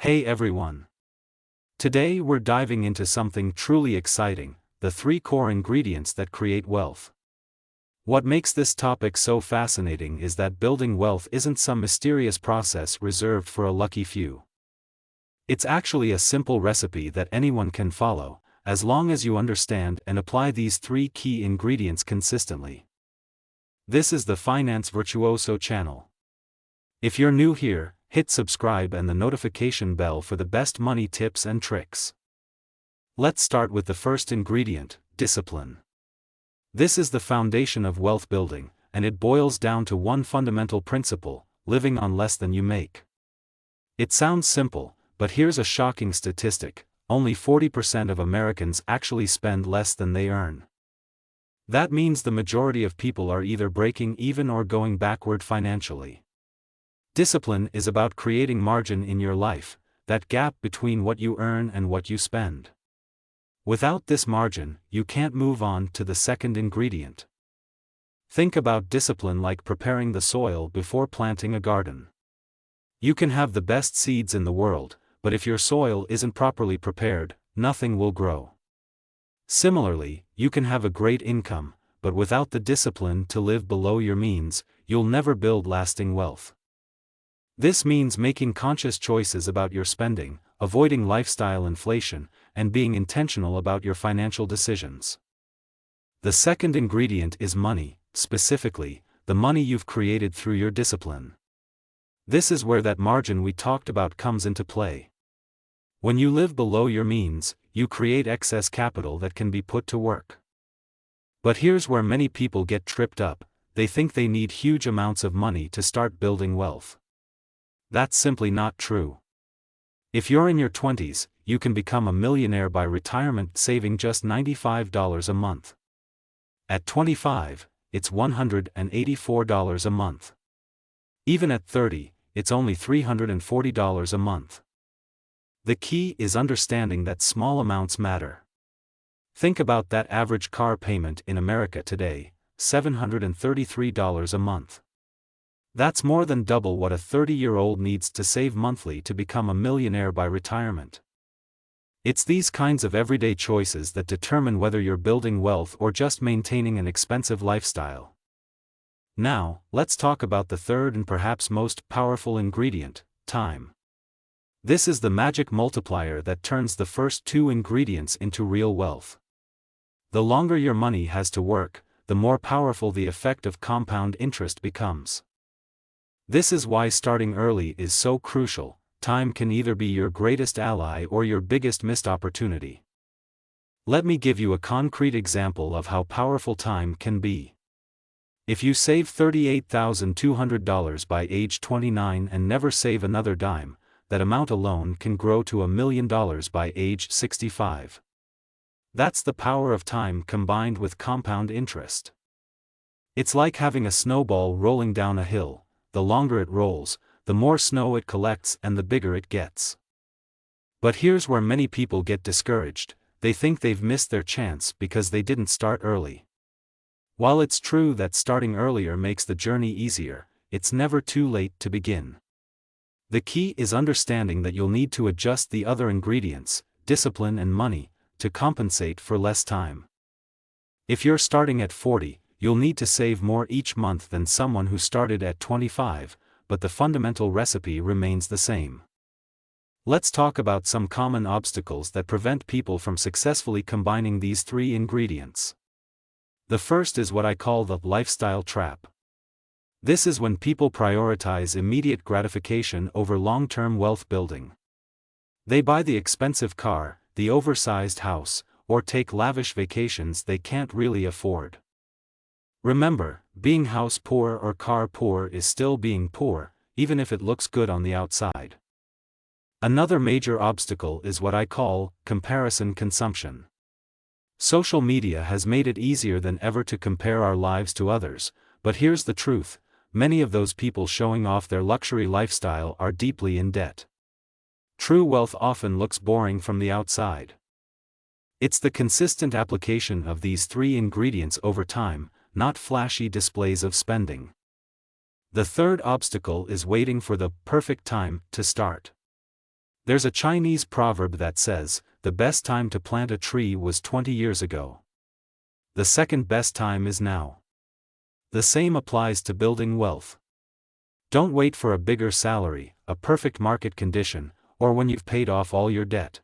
Hey everyone! Today we're diving into something truly exciting, the 3 core ingredients that create wealth. What makes this topic so fascinating is that building wealth isn't some mysterious process reserved for a lucky few. It's actually a simple recipe that anyone can follow, as long as you understand and apply these 3 key ingredients consistently. This is the Finance Virtuoso channel. If you're new here, hit subscribe and the notification bell for the best money tips and tricks. Let's start with the first ingredient, discipline. This is the foundation of wealth building, and it boils down to one fundamental principle: living on less than you make. It sounds simple, but here's a shocking statistic: only 40% of Americans actually spend less than they earn. That means the majority of people are either breaking even or going backward financially. Discipline is about creating margin in your life, that gap between what you earn and what you spend. Without this margin, you can't move on to the second ingredient. Think about discipline like preparing the soil before planting a garden. You can have the best seeds in the world, but if your soil isn't properly prepared, nothing will grow. Similarly, you can have a great income, but without the discipline to live below your means, you'll never build lasting wealth. This means making conscious choices about your spending, avoiding lifestyle inflation, and being intentional about your financial decisions. The second ingredient is money, specifically, the money you've created through your discipline. This is where that margin we talked about comes into play. When you live below your means, you create excess capital that can be put to work. But here's where many people get tripped up: they think they need huge amounts of money to start building wealth. That's simply not true. If you're in your 20s, you can become a millionaire by retirement saving just $95 a month. At 25, it's $184 a month. Even at 30, it's only $340 a month. The key is understanding that small amounts matter. Think about that average car payment in America today, $733 a month. That's more than double what a 30-year-old needs to save monthly to become a millionaire by retirement. It's these kinds of everyday choices that determine whether you're building wealth or just maintaining an expensive lifestyle. Now, let's talk about the third and perhaps most powerful ingredient: time. This is the magic multiplier that turns the first 2 ingredients into real wealth. The longer your money has to work, the more powerful the effect of compound interest becomes. This is why starting early is so crucial. Time can either be your greatest ally or your biggest missed opportunity. Let me give you a concrete example of how powerful time can be. If you save $38,200 by age 29 and never save another dime, that amount alone can grow to $1 million by age 65. That's the power of time combined with compound interest. It's like having a snowball rolling down a hill. The longer it rolls, the more snow it collects and the bigger it gets. But here's where many people get discouraged: they think they've missed their chance because they didn't start early. While it's true that starting earlier makes the journey easier, it's never too late to begin. The key is understanding that you'll need to adjust the other ingredients, discipline and money, to compensate for less time. If you're starting at 40, you'll need to save more each month than someone who started at 25, but the fundamental recipe remains the same. Let's talk about some common obstacles that prevent people from successfully combining these 3 ingredients. The first is what I call the lifestyle trap. This is when people prioritize immediate gratification over long-term wealth building. They buy the expensive car, the oversized house, or take lavish vacations they can't really afford. Remember, being house poor or car poor is still being poor, even if it looks good on the outside. Another major obstacle is what I call comparison consumption. Social media has made it easier than ever to compare our lives to others, but here's the truth: many of those people showing off their luxury lifestyle are deeply in debt. True wealth often looks boring from the outside. It's the consistent application of these 3 ingredients over time, not flashy displays of spending. The third obstacle is waiting for the perfect time to start. There's a Chinese proverb that says, the best time to plant a tree was 20 years ago. The second best time is now. The same applies to building wealth. Don't wait for a bigger salary, a perfect market condition, or when you've paid off all your debt.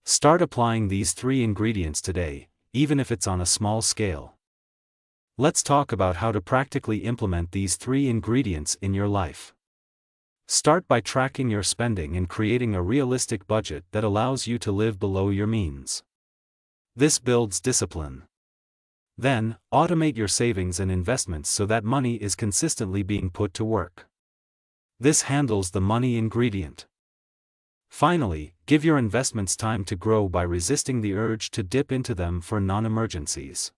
Start applying these 3 ingredients today, even if it's on a small scale. Let's talk about how to practically implement these 3 ingredients in your life. Start by tracking your spending and creating a realistic budget that allows you to live below your means. This builds discipline. Then, automate your savings and investments so that money is consistently being put to work. This handles the money ingredient. Finally, give your investments time to grow by resisting the urge to dip into them for non-emergencies.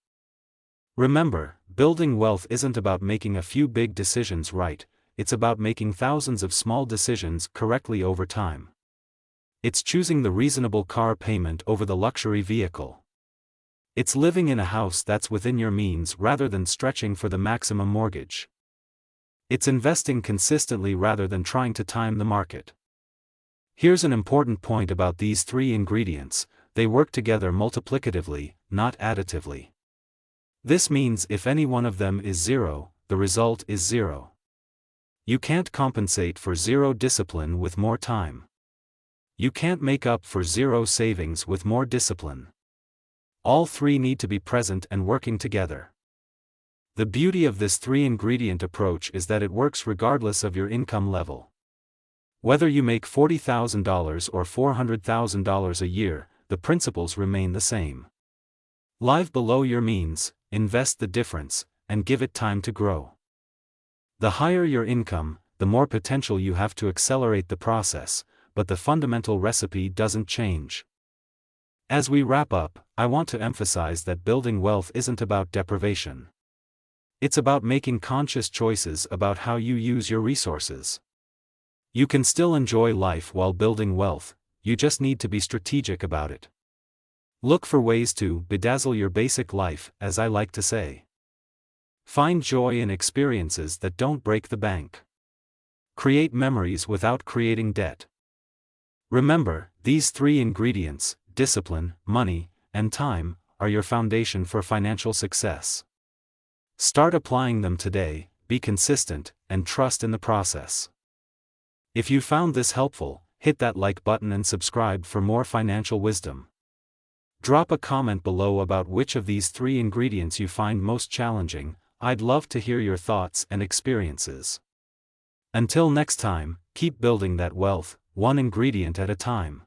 Remember, building wealth isn't about making a few big decisions right, it's about making thousands of small decisions correctly over time. It's choosing the reasonable car payment over the luxury vehicle. It's living in a house that's within your means rather than stretching for the maximum mortgage. It's investing consistently rather than trying to time the market. Here's an important point about these 3 ingredients: they work together multiplicatively, not additively. This means if any one of them is 0, the result is 0. You can't compensate for 0 discipline with more time. You can't make up for 0 savings with more discipline. All 3 need to be present and working together. The beauty of this 3-ingredient approach is that it works regardless of your income level. Whether you make $40,000 or $400,000 a year, the principles remain the same. Live below your means, invest the difference, and give it time to grow. The higher your income, the more potential you have to accelerate the process, but the fundamental recipe doesn't change. As we wrap up, I want to emphasize that building wealth isn't about deprivation. It's about making conscious choices about how you use your resources. You can still enjoy life while building wealth, you just need to be strategic about it. Look for ways to bedazzle your basic life, as I like to say. Find joy in experiences that don't break the bank. Create memories without creating debt. Remember, these 3 ingredients, discipline, money, and time, are your foundation for financial success. Start applying them today, be consistent, and trust in the process. If you found this helpful, hit that like button and subscribe for more financial wisdom. Drop a comment below about which of these 3 ingredients you find most challenging. I'd love to hear your thoughts and experiences. Until next time, keep building that wealth, one ingredient at a time.